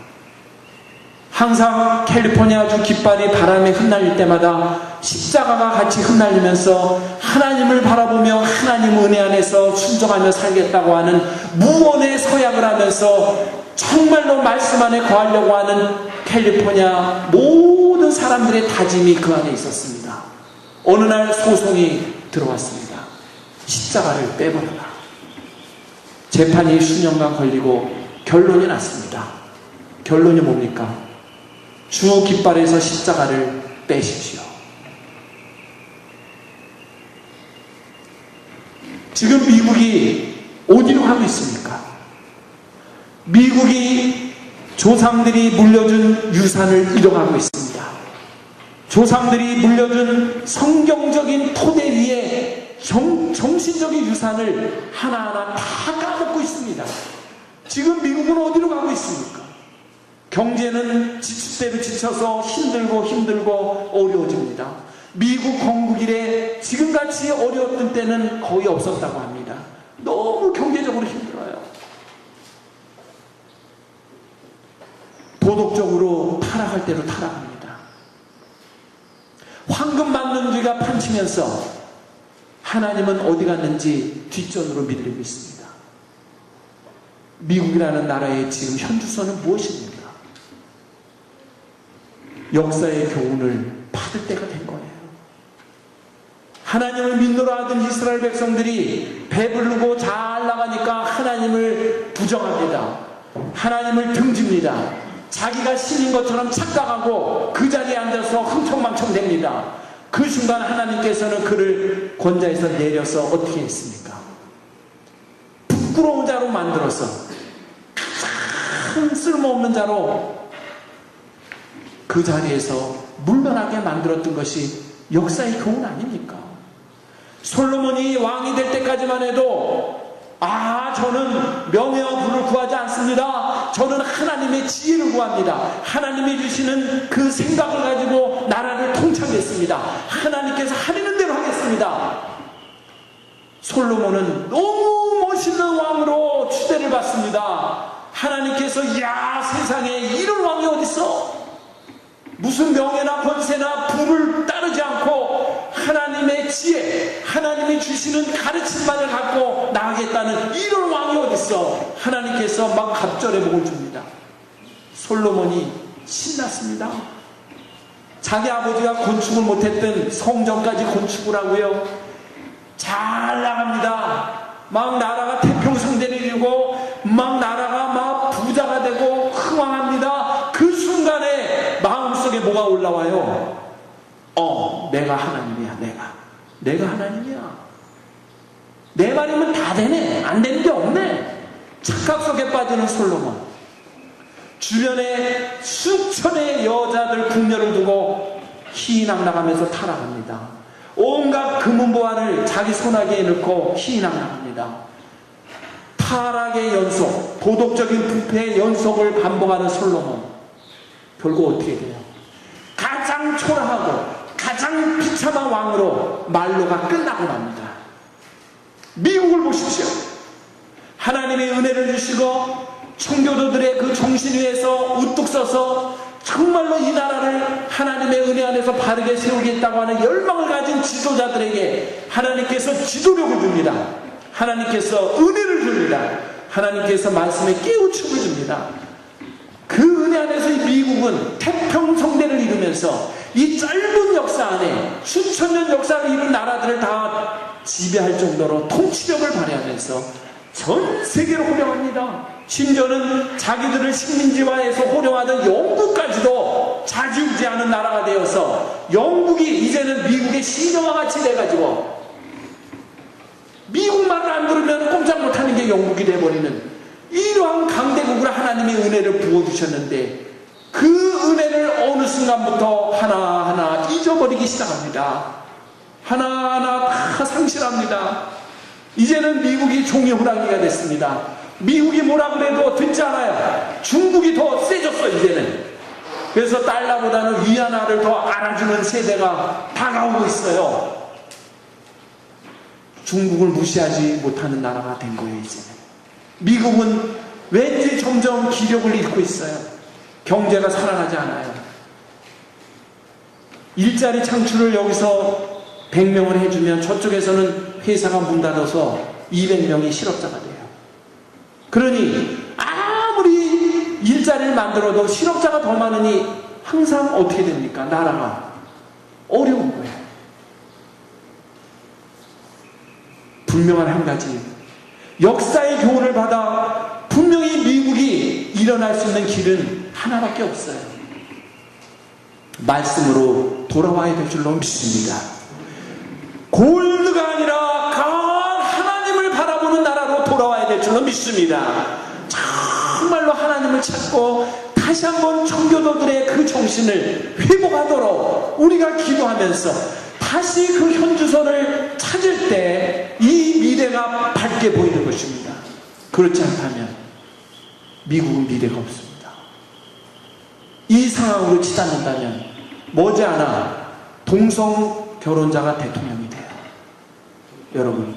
Speaker 1: 항상 캘리포니아주 깃발이 바람에 흩날릴 때마다 십자가가 같이 흩날리면서 하나님을 바라보며 하나님 은혜 안에서 순종하며 살겠다고 하는 무언의 서약을 하면서 정말로 말씀 안에 거하려고 하는 캘리포니아 모든 사람들의 다짐이 그 안에 있었습니다. 어느 날 소송이 들어왔습니다. 십자가를 빼버려라. 재판이 수년간 걸리고 결론이 났습니다. 결론이 뭡니까? 주 깃발에서 십자가를 빼십시오. 지금 미국이 어디로 가고 있습니까? 미국이 조상들이 물려준 유산을 잃어가고 있습니다. 조상들이 물려준 성경적인 토대 위에 정신적인 유산을 하나하나 다 까먹고 있습니다. 지금 미국은 어디로 가고 있습니까? 경제는 지치대로 지쳐서 힘들고 어려워집니다. 미국 건국 이래 지금같이 어려웠던 때는 거의 없었다고 합니다. 너무 경제적으로 힘들어요. 도덕적으로 타락할 대로 타락합니다. 황금만능주의가 판치면서 하나님은 어디 갔는지 뒷전으로 밀리고 있습니다. 미국이라는 나라의 지금 현주소는 무엇입니까? 역사의 교훈을 받을 때가 된 거예요. 하나님을 믿노라 하던 이스라엘 백성들이 배부르고 잘 나가니까 하나님을 부정합니다. 하나님을 등집니다. 자기가 신인 것처럼 착각하고 그 자리에 앉아서 흥청망청 됩니다. 그 순간 하나님께서는 그를 권자에서 내려서 어떻게 했습니까? 부끄러운 자로 만들어서 큰 쓸모없는 자로 그 자리에서 물러나게 만들었던 것이 역사의 교훈 아닙니까? 솔로몬이 왕이 될 때까지만 해도 저는 명예와 부를 구하지 않습니다. 저는 하나님의 지혜를 구합니다. 하나님이 주시는 그 생각을 가지고 나라를 통치하겠습니다. 하나님께서 하시는 대로 하겠습니다. 솔로몬은 너무 멋있는 왕으로 추대를 받습니다. 하나님께서 세상에 이런 왕이 어딨어? 무슨 명예나 권세나 부를 따르지 않고 하나님의 지혜, 하나님이 주시는 가르침만을 갖고 나가겠다는 이런 왕이 어딨어? 하나님께서 막 갑절의 복을 줍니다. 솔로몬이 신났습니다. 자기 아버지가 건축을 못했던 성전까지 건축을 하고요, 잘 나갑니다. 막 나라가 태평성대를 이루고 막 나라가 막 부자가 되고 흥왕합니다. 그 순간에 마음속에 뭐가 올라와요? 내가 하나님이야. 내가 하나님이야. 내 말이면 다 되네. 안 되는 게 없네. 착각 속에 빠지는 솔로몬. 주변에 수천의 여자들 궁녀를 두고 희낙나가면서 타락합니다. 온갖 금은보화를 자기 손아귀에 넣고 희낙나갑니다. 타락의 연속, 도덕적인 부패의 연속을 반복하는 솔로몬. 결국 어떻게 돼요? 가장 초라하고 가장 비참한 왕으로 말로가 끝나고 납니다. 미국을 보십시오. 하나님의 은혜를 주시고 청교도들의 그 정신 위에서 우뚝 서서 정말로 이 나라를 하나님의 은혜 안에서 바르게 세우겠다고 하는 열망을 가진 지도자들에게 하나님께서 지도력을 줍니다. 하나님께서 은혜를 줍니다. 하나님께서 말씀에 깨우침을 줍니다. 그 은혜 안에서 이 미국은 태평성대를 이루면서 이 짧은 역사 안에 수천 년 역사를 이룬 나라들을 다 지배할 정도로 통치력을 발휘하면서 전 세계로 호령합니다. 심지어는 자기들을 식민지화해서 호령하던 영국까지도 좌지우지하는 나라가 되어서 영국이 이제는 미국의 시녀와 같이 돼가지고 미국 말을 안 들으면 꼼짝 못하는 게 영국이 돼버리는 이러한 강대국으로 하나님의 은혜를 부어주셨는데 그 은혜를 어느 순간부터 하나하나 잊어버리기 시작합니다. 하나하나 다 상실합니다. 이제는 미국이 종이 호랑이가 됐습니다. 미국이 뭐라 그래도 듣지 않아요. 중국이 더 세졌어 이제는. 그래서 달러보다는 위안화를 더 알아주는 세대가 다가오고 있어요. 중국을 무시하지 못하는 나라가 된 거예요 이제는. 미국은 왠지 점점 기력을 잃고 있어요. 경제가 살아나지 않아요. 일자리 창출을 여기서 100명을 해주면 저쪽에서는 회사가 문 닫아서 200명이 실업자가 돼요. 그러니 아무리 일자리를 만들어도 실업자가 더 많으니 항상 어떻게 됩니까? 나라가 어려운 거예요. 분명한 한 가지, 역사의 교훈을 받아 분명히 미국이 일어날 수 있는 길은 하나밖에 없어요. 말씀으로 돌아와야 될 줄로 믿습니다. 골드가 아니라 강한 하나님을 바라보는 나라로 돌아와야 될 줄로 믿습니다. 정말로 하나님을 찾고 다시 한번 청교도들의 그 정신을 회복하도록 우리가 기도하면서 다시 그 현주소를 찾을 때 이 미래가 밝게 보이는 것입니다. 그렇지 않다면 미국은 미래가 없습니다. 이 상황으로 치닫는다면 머지않아 동성 결혼자가 대통령이 돼요. 여러분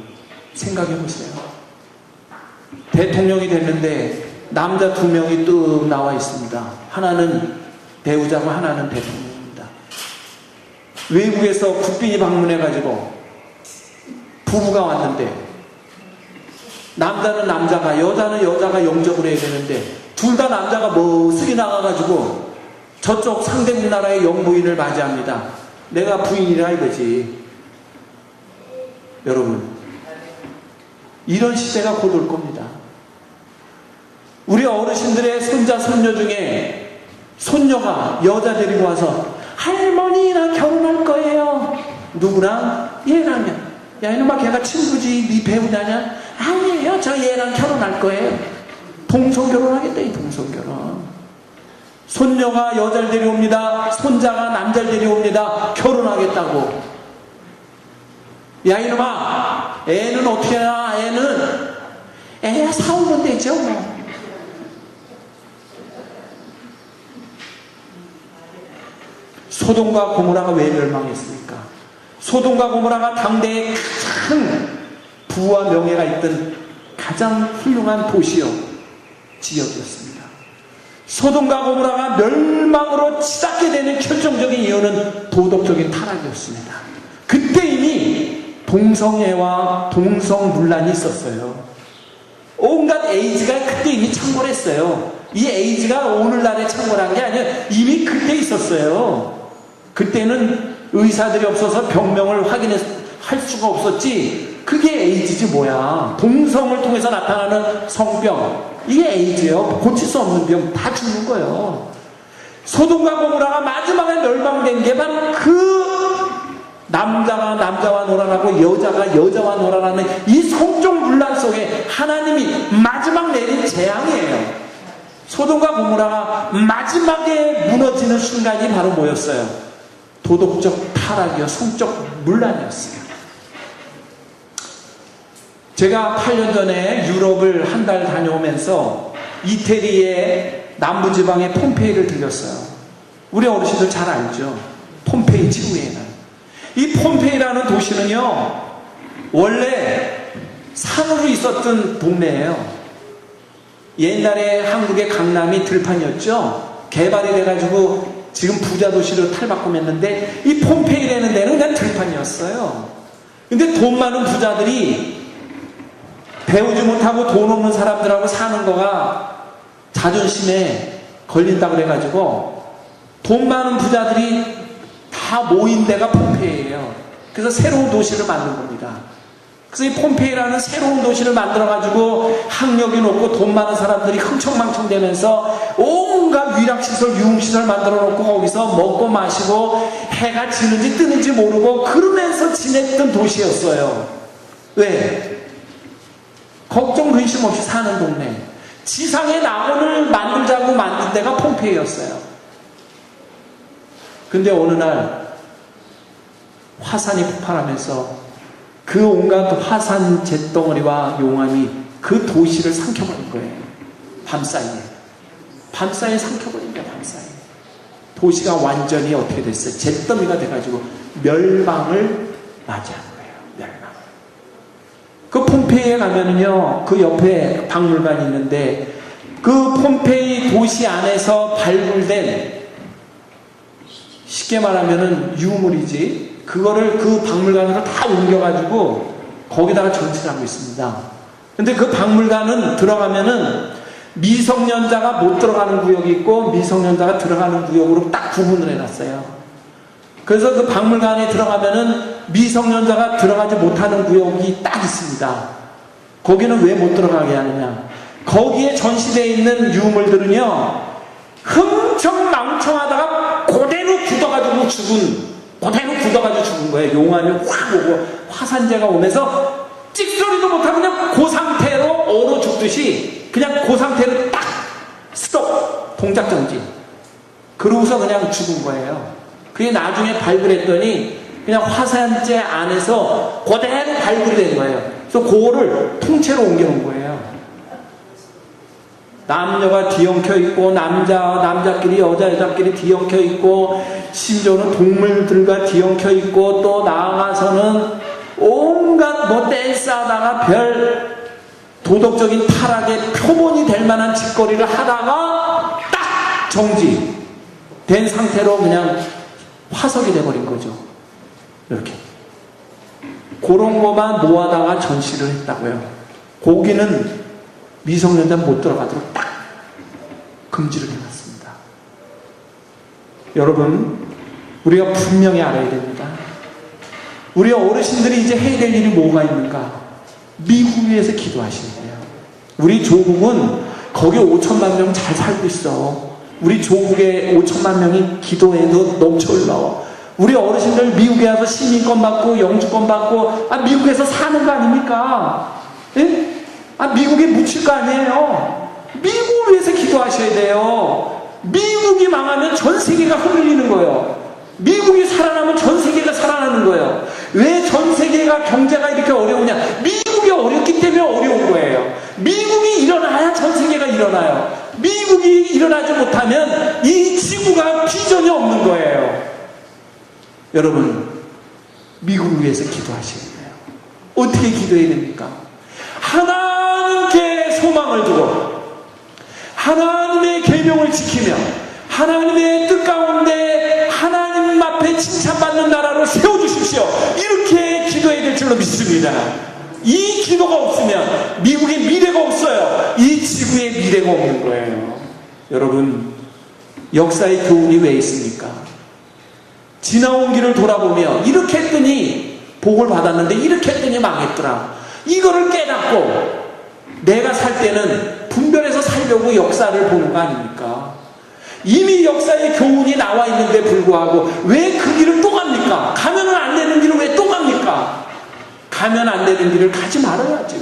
Speaker 1: 생각해 보세요. 대통령이 됐는데 남자 2명이 뚝 나와 있습니다. 하나는 배우자고 하나는 대통령입니다. 외국에서 국빈이 방문해가지고 부부가 왔는데 남자는 남자가 여자는 여자가 영접을 해야 되는데 둘 다 남자가 멋쓰게 나가가지고 저쪽 상대국 나라의 영부인을 맞이합니다. 내가 부인이라 이거지. 여러분 이런 시대가 곧 올 겁니다. 우리 어르신들의 손자 손녀 중에 손녀가 여자 데리고 와서 할머니 나 결혼할 거예요. 누구랑? 얘랑요. 야 이놈아 걔가 친구지 네 배우자냐? 아니에요 저 얘랑 결혼할 거예요. 동성결혼하겠다 이 동성결혼. 손녀가 여자를 데려옵니다. 손자가 남자를 데려옵니다. 결혼하겠다고. 야 이놈아 애는 어떻게 하냐? 애야 사오면 되죠 뭐. 소돔과 고모라가 왜 멸망했습니까? 소돔과 고모라가 당대에 가장 부와 명예가 있던 가장 훌륭한 도시요 지역이었습니다. 소돔과 고모라가 멸망으로 치닫게 되는 결정적인 이유는 도덕적인 타락이었습니다. 그때 이미 동성애와 동성문란이 있었어요. 온갖 에이즈가 그때 이미 창궐했어요. 이 에이즈가 오늘날에 창궐한 게 아니라 이미 그때 있었어요. 그때는 의사들이 없어서 병명을 확인할 수가 없었지. 그게 에이즈지 뭐야. 동성을 통해서 나타나는 성병. 이게 에이즈예요. 고칠 수 없는 병. 다 죽는 거예요. 소돔과 고모라가 마지막에 멸망된 게 바로 그 남자가 남자와 놀아나고 여자가 여자와 놀아나는 이 성적 문란 속에 하나님이 마지막 내린 재앙이에요. 소돔과 고모라가 마지막에 무너지는 순간이 바로 뭐였어요? 도덕적 타락이요 성적 문란이었어요. 제가 8년 전에 유럽을 한 달 다녀오면서 이태리의 남부지방의 폼페이를 들렸어요. 우리 어르신들 잘 알죠? 폼페이 지구에는. 이 폼페이라는 도시는요 원래 산으로 있었던 동네예요. 옛날에 한국의 강남이 들판이었죠. 개발이 돼가지고 지금 부자 도시로 탈바꿈했는데 이 폼페이라는 데는 그냥 들판이었어요. 근데 돈 많은 부자들이 배우지 못하고 돈 없는 사람들하고 사는 거가 자존심에 걸린다고 그래가지고 돈 많은 부자들이 다 모인 데가 폼페이예요. 그래서 새로운 도시를 만든 겁니다. 그래서 이 폼페이라는 새로운 도시를 만들어가지고 학력이 높고 돈 많은 사람들이 흥청망청 되면서 온갖 위락시설, 유흥시설 만들어 놓고 거기서 먹고 마시고 해가 지는지 뜨는지 모르고 그러면서 지냈던 도시였어요. 왜? 걱정 근심 없이 사는 동네. 지상의 낙원을 만들자고 만든 데가 폼페이였어요. 근데 어느 날 화산이 폭발하면서 그 온갖 화산 잿덩어리와 용암이 그 도시를 삼켜버린 거예요. 밤사이에. 밤사이에 삼켜버린 거예요. 밤사이에. 도시가 완전히 어떻게 됐어요? 잿더미가 돼가지고 멸망을 맞이한 거예요. 멸망. 그 폼페이에 가면은요, 그 옆에 박물관이 있는데 그 폼페이 도시 안에서 발굴된 쉽게 말하면은 유물이지. 그거를 그 박물관으로 다 옮겨가지고 거기다가 전시를 하고 있습니다. 근데 그 박물관은 들어가면은 미성년자가 못 들어가는 구역이 있고 미성년자가 들어가는 구역으로 딱 구분을 해놨어요. 그래서 그 박물관에 들어가면은 미성년자가 들어가지 못하는 구역이 딱 있습니다. 거기는 왜 못 들어가게 하느냐? 거기에 전시되어 있는 유물들은요, 흥청망청하다가 그대로 굳어가지고 죽은 거예요. 용암이 확 오고 화산재가 오면서 찍소리도 못하고 그냥 그 상태로 얼어 죽듯이 그냥 그 상태로 딱 스톱 동작 정지. 그러고서 그냥 죽은 거예요. 그게 나중에 발굴했더니 그냥 화산재 안에서 그대로 발굴이 된 거예요. 그래서 그거를 통째로 옮겨놓은 거예요. 남녀가 뒤엉켜 있고 남자끼리 여자끼리 뒤엉켜 있고 심지어는 동물들과 뒤엉켜 있고 또 나아가서는 온갖 뭐 댄스하다가 별 도덕적인 타락의 표본이 될 만한 짓거리를 하다가 딱 정지된 상태로 그냥 화석이 돼버린 거죠. 이렇게 그런 것만 모아다가 전시를 했다고요. 거기는 미성년자 못 들어가도록 딱 금지를 해놨습니다. 여러분, 우리가 분명히 알아야 됩니다. 우리 어르신들이 이제 해야 될 일이 뭐가 있는가? 미국 위해서 기도하시는 거예요. 우리 조국은 거기 5천만 명 잘 살고 있어. 우리 조국에 5천만 명이 기도해도 넘쳐 흘러. 우리 어르신들 미국에 와서 시민권 받고 영주권 받고 미국에서 사는 거 아닙니까? 예? 미국에 묻힐 거 아니에요. 미국을 위해서 기도하셔야 돼요. 미국이 망하면 전 세계가 흔들리는 거예요. 미국이 살아나면 전 세계가 살아나는 거예요. 왜 전 세계가 경제가 이렇게 어려우냐? 미국이 어렵기 때문에 어려운 거예요. 미국이 일어나야 전 세계가 일어나요. 미국이 일어나지 못하면 이 지구가 비전이 없는 거예요. 여러분, 미국을 위해서 기도하셔야 돼요. 어떻게 기도해야 됩니까? 하나님께 소망을 두고 하나님의 계명을 지키며 하나님의 뜻 가운데 하나님 앞에 칭찬받는 나라로 세워주십시오. 이렇게 기도해야 될 줄로 믿습니다. 이 기도가 없으면 미국의 미래가 없어요. 이 지구의 미래가 없는 거예요. 여러분, 역사의 교훈이 왜 있습니까? 지나온 길을 돌아보며 이렇게 했더니 복을 받았는데 이렇게 했더니 망했더라. 이거를 깨닫고 내가 살 때는 분별해서 살려고 역사를 보는 거 아닙니까? 이미 역사의 교훈이 나와 있는데 불구하고 왜 그 길을 또 갑니까? 가면은 안 되는 길을 왜 또 갑니까? 가면 안 되는 길을 가지 말아야죠.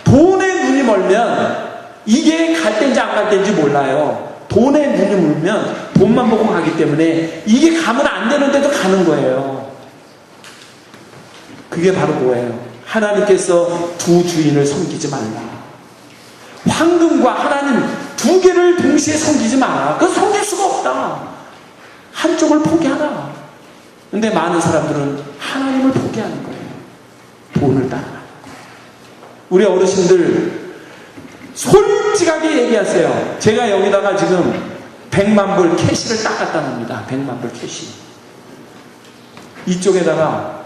Speaker 1: 돈에 눈이 멀면 이게 갈 때인지 안 갈 때인지 몰라요. 돈에 눈이 멀면 돈만 보고 가기 때문에 이게 가면 안 되는데도 가는 거예요. 그게 바로 뭐예요? 하나님께서 두 주인을 섬기지 말라. 황금과 하나님 두 개를 동시에 섬기지 마라. 그건 섬길 수가 없다. 한쪽을 포기하라. 근데 많은 사람들은 하나님을 포기하는 거예요. 돈을 따라. 우리 어르신들 솔직하게 얘기하세요. 제가 여기다가 지금 100만 불 캐시를 딱 갖다 놉니다. 100만 불 캐시. 이쪽에다가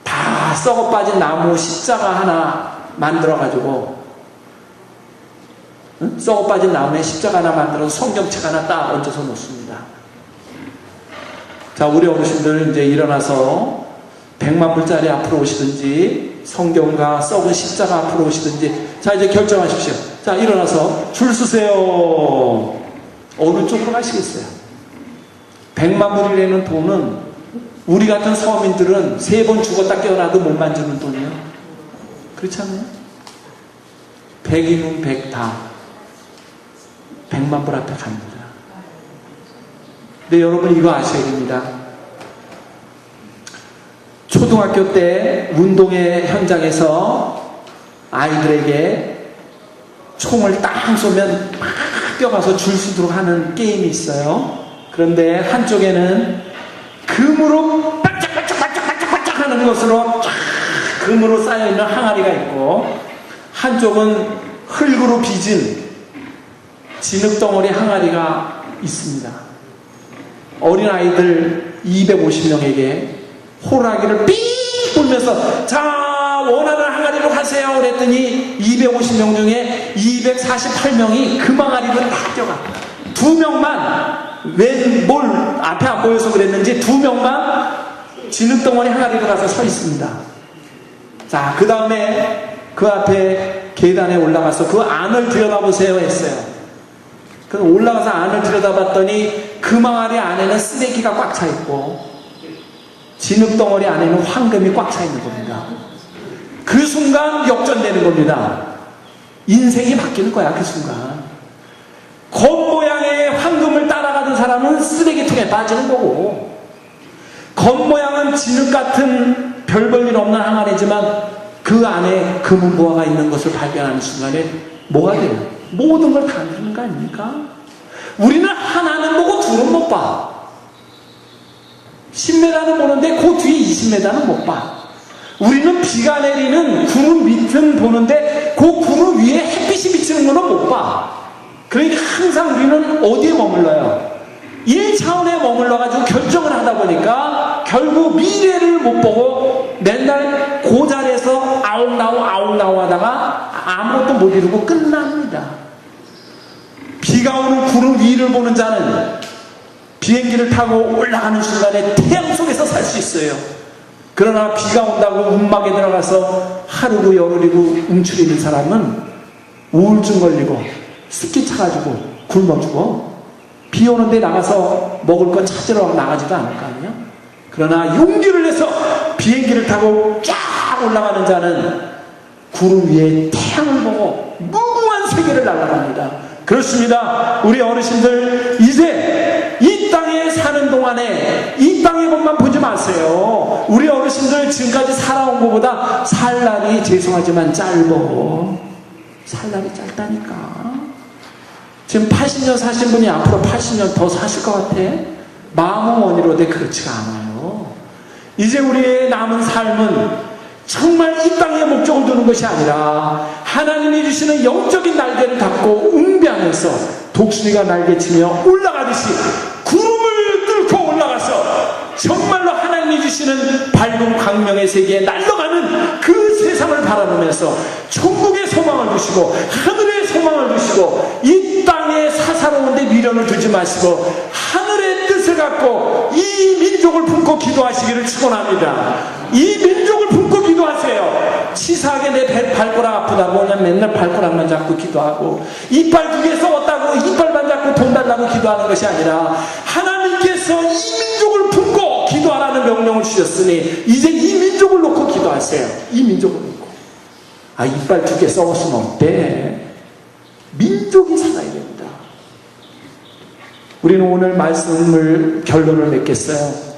Speaker 1: 다 썩어 빠진 나무 십자가 하나 만들어가지고, 썩어 빠진 나무에 십자가 하나 만들어서 성경책 하나 딱 얹어서 놓습니다. 자, 우리 어르신들 이제 일어나서 100만 불짜리 앞으로 오시든지 성경과 썩은 십자가 앞으로 오시든지, 자, 이제 결정하십시오. 자, 일어나서 줄 서세요. 어느 쪽으로 가시겠어요? 100만 불이라는 돈은 우리 같은 서민들은 3번 죽었다 깨어나도 못 만지는 돈이에요. 그렇지 않아요? 100이면 100 다 100만 불 앞에 갑니다. 근데 여러분 이거 아셔야 됩니다. 초등학교 때 운동회 현장에서 아이들에게 총을 딱 쏘면 막 뛰어가서 줄 서도록 하는 게임이 있어요. 그런데 한쪽에는 금으로 반짝반짝반짝반짝 하는 것으로 쫙 금으로 쌓여있는 항아리가 있고, 한쪽은 흙으로 빚은 진흙덩어리 항아리가 있습니다. 어린아이들 250명에게 호랑이를 삥 불면서 자, 원하는 항아리로 가세요 그랬더니 250명 중에 248명이 그 항아리로 다 뛰어가. 2명만 뭘 앞에 안 보여서 그랬는지 2명만 진흙덩어리 항아리로 가서 서 있습니다. 자, 그 다음에 그 앞에 계단에 올라가서 그 안을 들여다보세요 했어요. 그 올라가서 안을 들여다봤더니 그 항아리 안에는 쓰레기가 꽉 차 있고 진흙덩어리 안에는 황금이 꽉 차 있는 겁니다. 그 순간 역전되는 겁니다. 인생이 바뀌는 거야. 그 순간 겉모양의 황금을 따라가던 사람은 쓰레기통에 빠지는 거고, 겉모양은 진흙 같은 별 볼 일 없는 항아리지만 그 안에 금은 보화가 있는 것을 발견하는 순간에 뭐가 돼요? 모든 걸 다 누르는 거 아닙니까? 우리는 하나는 보고 둘은 못 봐. 10m는 보는데 그 뒤에 20m는 못 봐. 우리는 비가 내리는 구름 밑은 보는데 그 구름 위에 햇빛이 비치는 거는 못 봐. 그러니까 항상 우리는 어디에 머물러요? 1차원에 머물러가지고 결정을 하다 보니까 결국 미래를 못 보고 맨날 그 자리에서 아웅나웅 하다가 아무것도 못 이루고 끝납니다. 비가 오는 구름 위를 보는 자는 비행기를 타고 올라가는 순간에 태양 속에서 살 수 있어요. 그러나 비가 온다고 움막에 들어가서 하루고 열흘이고 움츠리는 사람은 우울증 걸리고 습기 차가지고 굶어 죽어. 비 오는데 나가서 먹을 거 찾으러 나가지도 않을 거 아니야? 그러나 용기를 내서 비행기를 타고 쫙 올라가는 자는 구름 위에 태양을 보고 무궁한 세계를 날아갑니다. 그렇습니다. 우리 어르신들 이제 이 땅에 사는 동안에 이 땅의 것만 보지 마세요. 우리 어르신들 지금까지 살아온 것보다 살 날이 죄송하지만 짧어. 살 날이 짧다니까. 지금 80년 사신 분이 앞으로 80년 더 사실 것 같아? 마음은 원이로되 그렇지가 않아요. 이제 우리의 남은 삶은 정말 이 땅에 목적을 두는 것이 아니라 하나님이 주시는 영적인 날개를 닫고 웅변해서 독수리가 날개치며 올라가듯이 구름을 뚫고 올라가서 정말로 하나님이 주시는 밝은 광명의 세계에 날아가는 그 세상을 바라보면서 천국의 소망을 주시고 하늘의 소망을 주시고 이 땅에 사사로운 데 미련을 두지 마시고 하늘의 뜻을 갖고 이 민족을 품고 기도하시기를 축원합니다. 이 민족을 품고 기도하세요. 치사하게 내 발가락 아프다고 그냥 맨날 발가락만 잡고 기도하고 이빨 2개 썩었다고 이빨만 잡고 돈 달라고 기도하는 것이 아니라 하나님께서 이 민족을 품고 기도하라는 명령을 주셨으니 이제 이 민족을 놓고 기도하세요. 이 민족을 놓고. 아, 이빨 2개 썩었으면 어때? 민족이 살아야 됩니다. 우리는 오늘 말씀을 결론을 맺겠어요.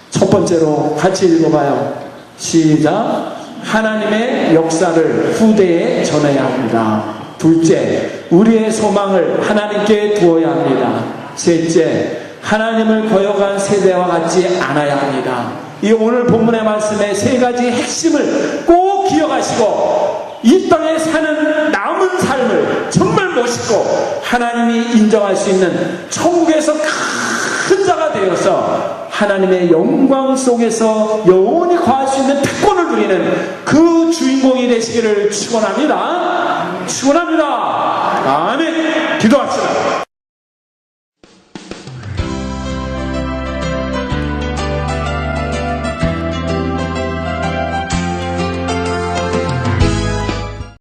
Speaker 1: 첫 번째로 같이 읽어봐요. 시작. 하나님의 역사를 후대에 전해야 합니다. 둘째, 우리의 소망을 하나님께 두어야 합니다. 셋째, 하나님을 거역한 세대와 같지 않아야 합니다. 이 오늘 본문의 말씀의 세 가지 핵심을 꼭 기억하시고 이 땅에 사는 남은 삶을 정말 멋있고 하나님이 인정할 수 있는 천국에서 큰 자가 되어서 하나님의 영광 속에서 영원히 거할 수 있는 특권을 누리는 그 주인공이 되시기를 축원합니다. 축원합니다. 아멘. 기도합시다.